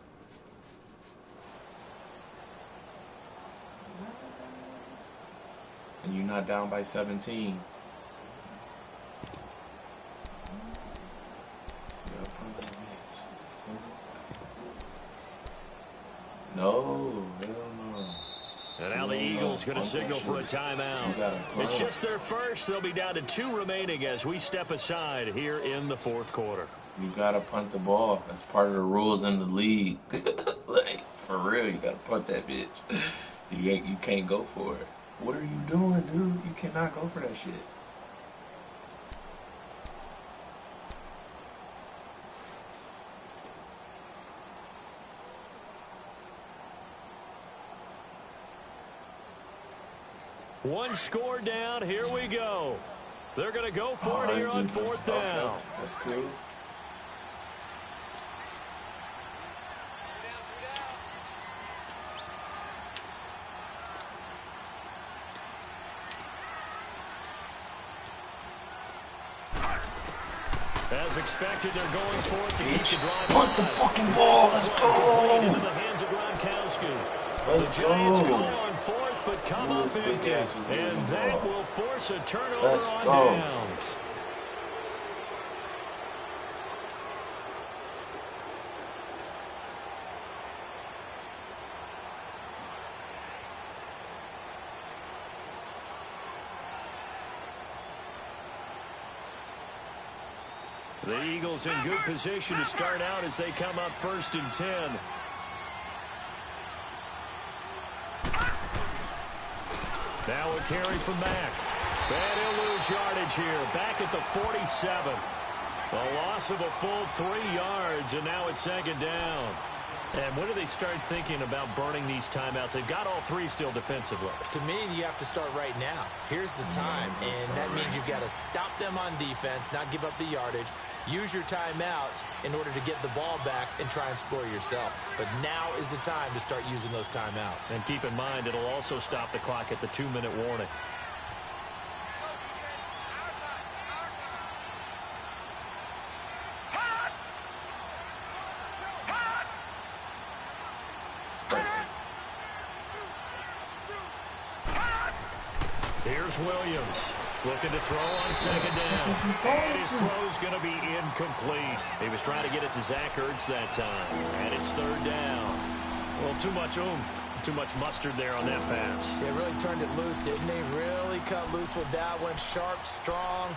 [SPEAKER 5] And you're not down by 17. No, hell no.
[SPEAKER 1] And now the Eagles going to signal for a timeout. It's just their first. They'll be down to 2 remaining as we step aside here in the 4th quarter.
[SPEAKER 5] You got to punt the ball. That's part of the rules in the league. Like, for real, you got to punt that bitch. You can't go for it. What are you doing, dude? You cannot go for that shit.
[SPEAKER 1] One score down. Here we go. They're going to go for it here on 4th down.
[SPEAKER 5] Okay. That's cool.
[SPEAKER 1] As expected, they're going for it to keep the drive.
[SPEAKER 5] Punt the fucking ball. Let's go.
[SPEAKER 1] Into the hands of Gronkowski.
[SPEAKER 5] Let's
[SPEAKER 1] the Giants
[SPEAKER 5] go.
[SPEAKER 1] go on 4th, but come up empty. And that will force a turnover on downs. The Eagles in good position to start out as they come up 1st and 10. Now a carry from Mack. And he'll lose yardage here. Back at the 47. A loss of a full 3 yards, and now it's 2nd down. And when do they start thinking about burning these timeouts? They've got all 3 still defensively.
[SPEAKER 2] To me, you have to start right now. Here's the time, and that means you've got to stop them on defense, not give up the yardage, Use your timeouts in order to get the ball back and try and score yourself. But now is the time to start using those timeouts.
[SPEAKER 1] And keep in mind, it'll also stop the clock at the 2-minute warning. Here's Williams looking to throw on second down. And his throw's going to be incomplete. He was trying to get it to Zach Ertz that time. And it's third down. Well, too much oomph, too much mustard there on that pass.
[SPEAKER 2] They really turned it loose, didn't they? Really cut loose with that one. Sharp, strong.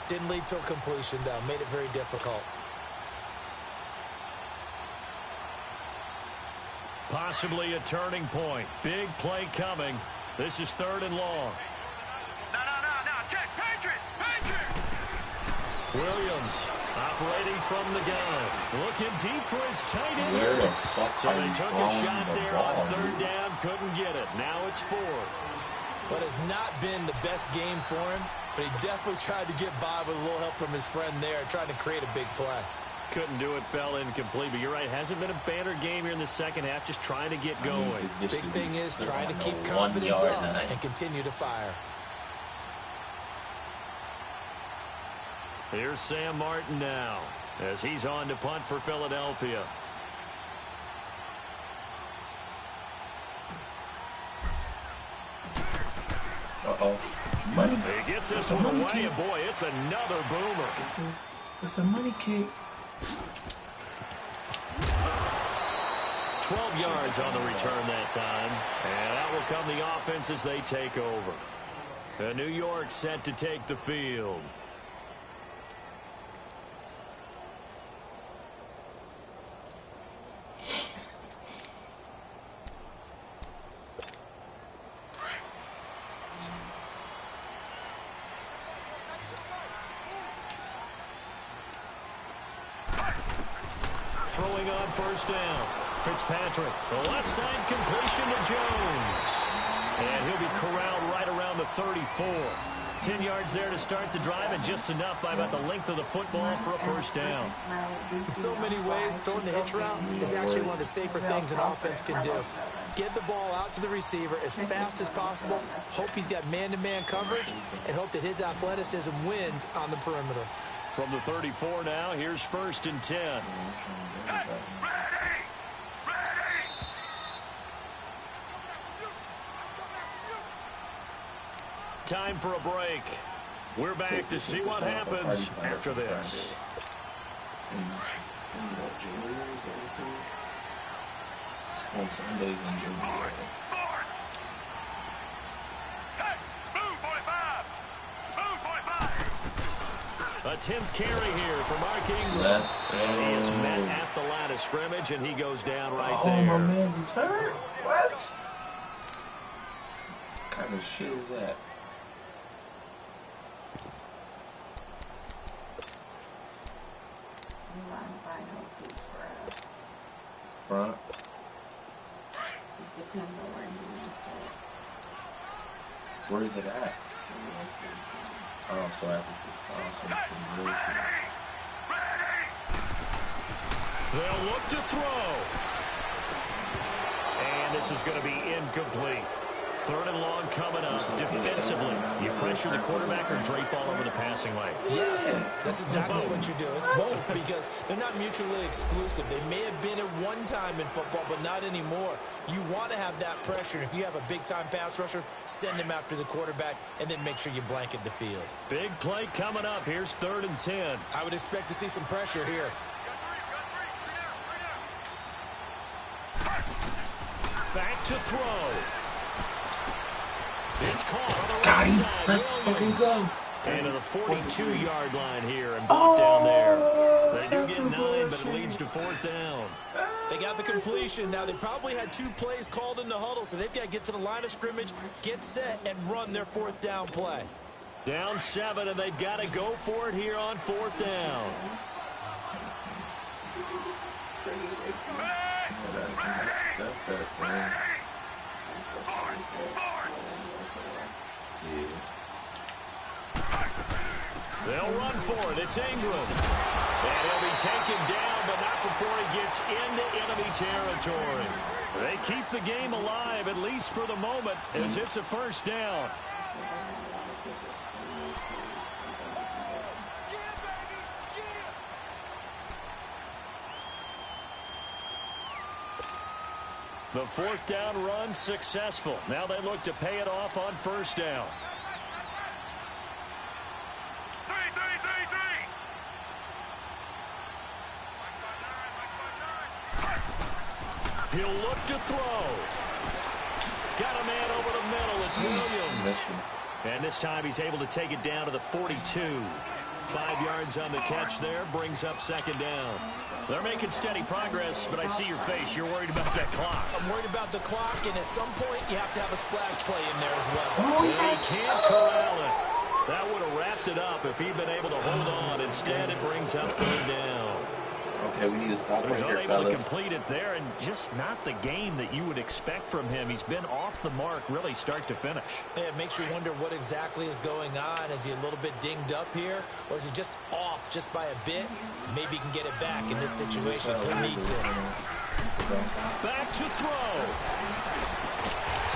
[SPEAKER 2] Didn't lead to a completion, though. Made it very difficult.
[SPEAKER 1] Possibly a turning point. Big play coming. This is third and long.
[SPEAKER 4] Check, Patriot!
[SPEAKER 1] Williams operating from the gun. Looking deep for his tight end. So they took a shot there on third down. Couldn't get it. Now it's fourth.
[SPEAKER 2] What has not been the best game for him, but he definitely tried to get by with a little help from his friend there, trying to create a big play.
[SPEAKER 1] Couldn't do it, fell incomplete. But you're right, hasn't been a banner game here in the second half, just trying to get going.
[SPEAKER 2] Big thing is trying to keep confidence up and continue to fire.
[SPEAKER 1] Here's Sam Martin now, as he's on to punt for Philadelphia.
[SPEAKER 5] Uh-oh. Money.
[SPEAKER 1] He gets this one away, and boy, it's another boomer.
[SPEAKER 3] It's a money kick.
[SPEAKER 1] 12 yards on the return that time. And out will come the offense as they take over. And New York set to take the field. Throwing on first down. Fitzpatrick, the left side completion to Jones. And he'll be corralled right around the 34. 10 yards there to start the drive, and just enough by about the length of the football for a first down.
[SPEAKER 2] In so many ways, throwing the hitch route is actually one of the safer things an offense can do. Get the ball out to the receiver as fast as possible, hope he's got man-to-man coverage, and hope that his athleticism wins on the perimeter.
[SPEAKER 1] From the 34 now, here's first and 10. Time for a break. We're back to see what happens after this.
[SPEAKER 5] On Sundays in June.
[SPEAKER 1] A 10th carry here for Mark Ingram. And he is met at the line of scrimmage, and he goes down right there.
[SPEAKER 5] Oh, my man's is hurt? What? What kind of shit is that? Front?
[SPEAKER 6] It depends on where you want to start.
[SPEAKER 5] Where is it at? Oh, so I have to
[SPEAKER 1] They'll look to throw. And this is going to be incomplete. Third and long coming up. Defensively, you pressure the quarterback or drape all over the passing lane?
[SPEAKER 2] Yes, that's exactly what you do. It's both, because they're not mutually exclusive. They may have been at one time in football, but not anymore. You want to have that pressure. And if you have a big-time pass rusher, send him after the quarterback, and then make sure you blanket the field.
[SPEAKER 1] Big play coming up. Here's third and 10.
[SPEAKER 2] I would expect to see some pressure here.
[SPEAKER 1] Back to throw. It's caught on the
[SPEAKER 3] Got
[SPEAKER 1] right
[SPEAKER 3] him.
[SPEAKER 1] side.
[SPEAKER 3] Let's fucking go.
[SPEAKER 1] And to the 42-yard line here and blocked down there. They do get 9, but it leads to fourth down.
[SPEAKER 2] They got the completion. Now, they probably had 2 plays called in the huddle, so they've got to get to the line of scrimmage, get set, and run their fourth down play.
[SPEAKER 1] Down 7, and they've got to go for it here on fourth down.
[SPEAKER 5] That's that thing. Yeah.
[SPEAKER 1] They'll run for it. It's Ingram. And he'll be taken down, but not before he gets into enemy territory. They keep the game alive, at least for the moment, as it's a first down. The fourth down run successful. Now they look to pay it off on first down. He'll look to throw. Got a man over the middle. It's Williams. And this time he's able to take it down to the 42. 5 yards on the catch there. Brings up second down. They're making steady progress, but I see your face. You're worried about that clock.
[SPEAKER 2] I'm worried about the clock, and at some point you have to have a splash play in there as well.
[SPEAKER 1] And he can't corral it. That would have wrapped it up if he'd been able to hold on. Instead, it brings up third down.
[SPEAKER 5] Okay, we need to stop right
[SPEAKER 1] He's
[SPEAKER 5] here,
[SPEAKER 1] unable to
[SPEAKER 5] fellas.
[SPEAKER 1] complete it there, and just not the game that you would expect from him. He's been off the mark really start to finish.
[SPEAKER 2] Yeah, it makes you wonder what exactly is going on. Is he a little bit dinged up here, or is he just off just by a bit? Maybe he can get it back in this situation. He'll need to.
[SPEAKER 1] Back to throw.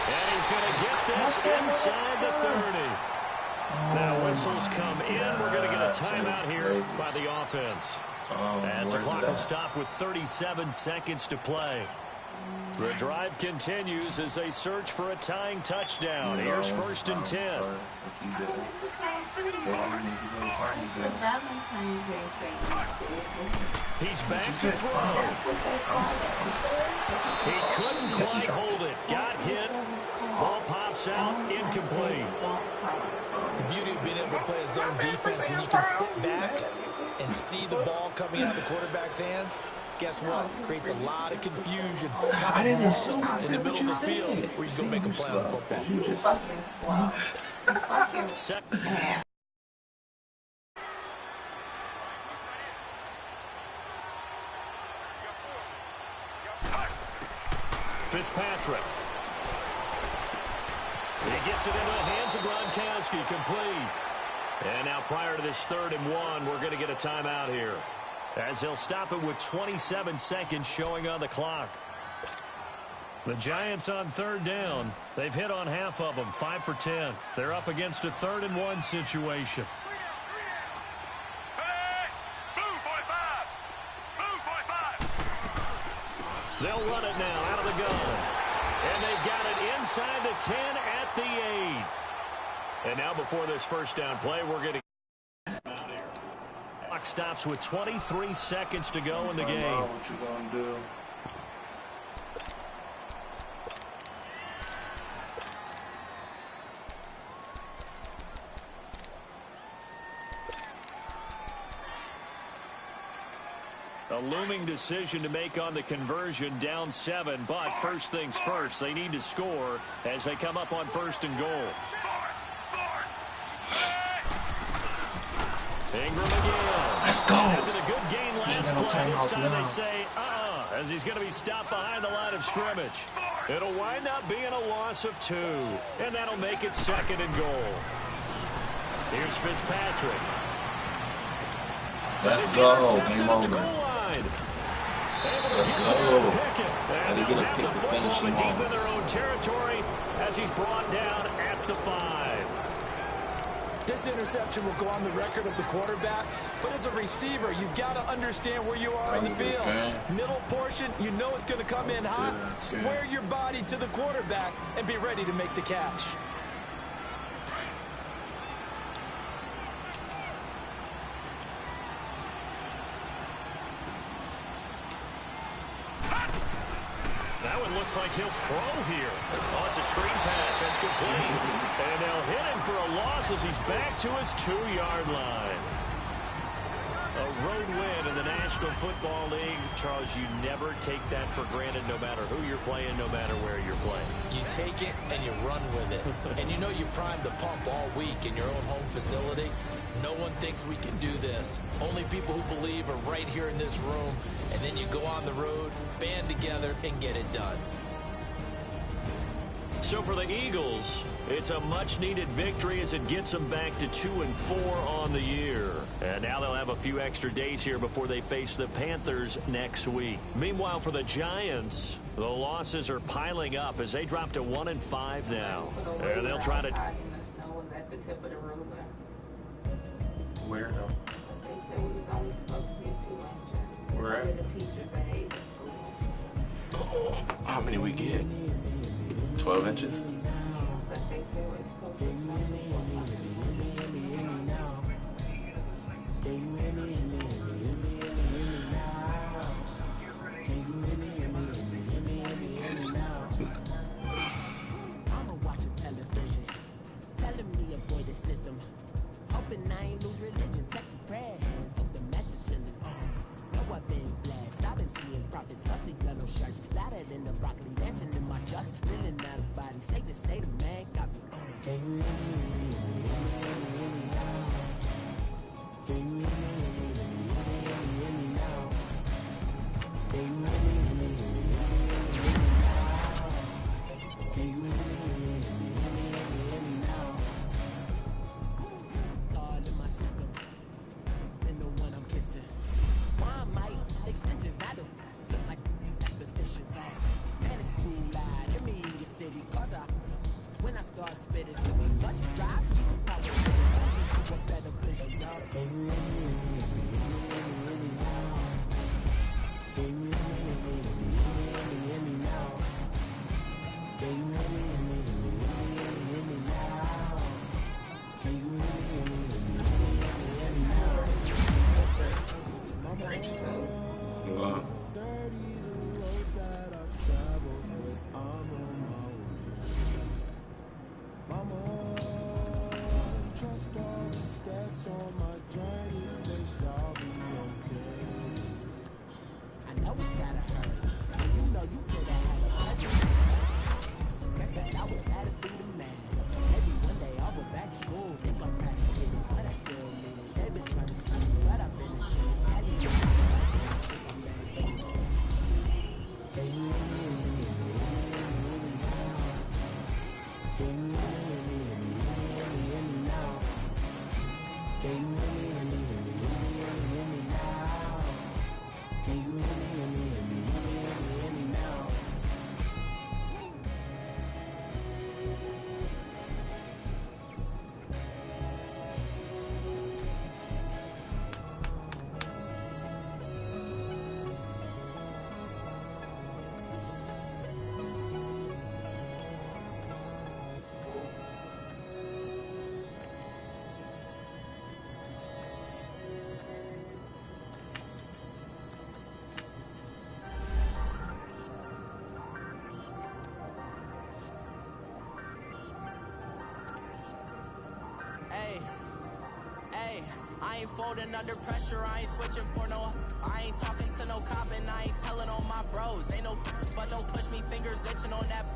[SPEAKER 1] And he's going to get this inside the 30. Now whistles come in. We're going to get a timeout here by the offense. As the clock will stop with 37 seconds to play. The drive continues as they search for a tying touchdown. Here's first and 10. He's back to throw. He couldn't quite hold it. Got hit. Ball pops out. Incomplete.
[SPEAKER 2] The beauty of being able to play a zone defense when you can sit back and see the ball coming out of the quarterback's hands, guess what? Creates a lot of confusion.
[SPEAKER 3] I didn't assume I
[SPEAKER 2] in the
[SPEAKER 3] said
[SPEAKER 2] middle
[SPEAKER 3] what
[SPEAKER 2] of
[SPEAKER 3] you
[SPEAKER 2] the field
[SPEAKER 3] said.
[SPEAKER 2] where you go make a play on the football.
[SPEAKER 3] You just
[SPEAKER 6] Fucking slow. Fucking man.
[SPEAKER 1] Fitzpatrick. He gets it into the hands of Gronkowski, complete. And now prior to this 3rd and 1, we're going to get a timeout here, as they'll stop it with 27 seconds showing on the clock. The Giants on 3rd down. They've hit on half of them, 5 for 10. They're up against a 3rd and 1 situation. They'll run it now out of the gun. And they've got it inside the 10 at the 8. And now before this first down play, we're going to clock stops with 23 seconds to go in the game.
[SPEAKER 5] What you gonna do?
[SPEAKER 1] A looming decision to make on the conversion, down 7. But first things first, they need to score as they come up on 1st and goal. Ingram again.
[SPEAKER 3] Let's go.
[SPEAKER 1] After the good gain last
[SPEAKER 3] no
[SPEAKER 1] play, this
[SPEAKER 3] timeouts
[SPEAKER 1] time
[SPEAKER 3] now.
[SPEAKER 1] they say, as he's going to be stopped behind the line of scrimmage. It'll wind up being a loss of 2, and that'll make it 2nd and goal. Here's Fitzpatrick.
[SPEAKER 5] Let's go. Game over. Let's go.
[SPEAKER 1] And
[SPEAKER 5] Gotta get a pick to finish him
[SPEAKER 1] deep
[SPEAKER 5] off.
[SPEAKER 1] in their own territory as he's brought down at the 5.
[SPEAKER 2] This interception will go on the record of the quarterback, but as a receiver, you've got to understand where you are in the field. Middle portion, you know it's going to come in hot. Square your body to the quarterback and be ready to make the catch.
[SPEAKER 1] That one looks like he'll throw here. Oh, it's a screen pass. That's complete. And they'll hit him for a loss as he's back to his 2-yard line. A road win in the National Football League. Charles, you never take that for granted no matter who you're playing, no matter where you're playing.
[SPEAKER 2] You take it and you run with it. And you know you primed the pump all week in your own home facility. No one thinks we can do this. Only people who believe are right here in this room. And then you go on the road, band together, and get it done.
[SPEAKER 1] So for the Eagles, it's a much-needed victory as it gets them back to 2-4 on the year. And now they'll have a few extra days here before they face the Panthers next week. Meanwhile, for the Giants, the losses are piling up as they drop to 1-5 now. And they'll try to...
[SPEAKER 6] In the snow was at the tip of the ruler.
[SPEAKER 5] Where though?
[SPEAKER 6] They said we was only supposed to get 2 inches.
[SPEAKER 5] Where at?
[SPEAKER 6] The teachers at Haven School.
[SPEAKER 5] How many we get? 12 inches?
[SPEAKER 6] But they said we're supposed to snow before
[SPEAKER 7] Mama watching television, telling me avoid the system. Hoping I ain't lose religion. Texting prayer hands, hope the message sending on. Know I've been blessed, I've been seeing prophets, busted yellow shirts, louder than the broccoli, dancing in my chucks, living out of body. Say the man got me on. Can you hear me? Now? Can you hear me now? Can you hear me? Can you hear me now? God in my system, then the one I'm kissing. Why my extensions out of look like expeditions off? Man, it's too loud. Hear me in your city, cause when I start spitting, too much drive, easy power, to a better vision, dog. Can you hear me now? Can you hear me now? Can you hear me now? Can you hear me now?
[SPEAKER 5] Wow.
[SPEAKER 7] Trust all the steps on my journey, place I'll be okay. I know it's gotta hurt, and you know you could have had a present. Guess that I would rather be the man. Maybe one day I'll go back to school, think I'm back to it, but I still mean it. They've been trying to screw me, but I've been a genius. Caddy since I'm ready. Can you hear me now? Can you hear me now? Can you hear me now? Can you hear me now? Hey, I ain't folding under pressure, I ain't switching for no. I ain't talking to no cop and I ain't telling on my bros. Ain't no but don't push me, fingers itching on that.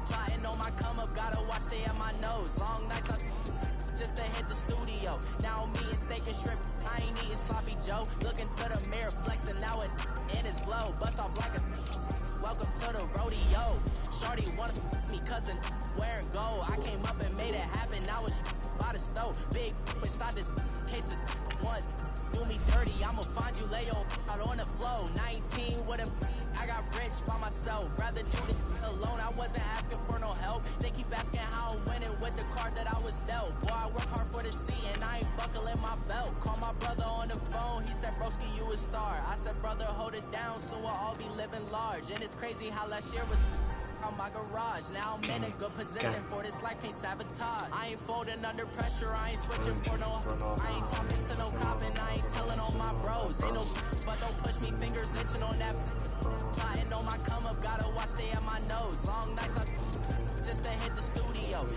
[SPEAKER 7] Plotting on my come up, gotta watch stay at my nose. Long nights just to hit the studio. Now I'm eating steak and shrimp, I ain't eating sloppy Joe. Looking to the mirror, flexing now it in his glow. Bust off like a welcome to the rodeo. Shorty wanted me cousin wearing gold. I came up and made it happen, I was by the stove. Big inside this cases once do me dirty, I'ma find you lay out on the floor. 19 with a I got rich by myself. Rather do this alone, I wasn't asking for no help. They keep asking how I'm winning with the card that I was dealt. Boy, I work hard for the seat and I ain't buckling my belt. Call my brother on the phone, he said, broski, you a star. I said, brother, hold it down, soon we'll all be living large. And it's crazy how last year was on my garage. Now I'm in a good position for this life, can't sabotage. I ain't folding under pressure, I ain't switching for no. I ain't talking to no cop and I ain't telling on my bros. Ain't no but don't push me, fingers itching on that. Plotting on my come up, gotta watch stay at my nose. Long nights just to hit the studio.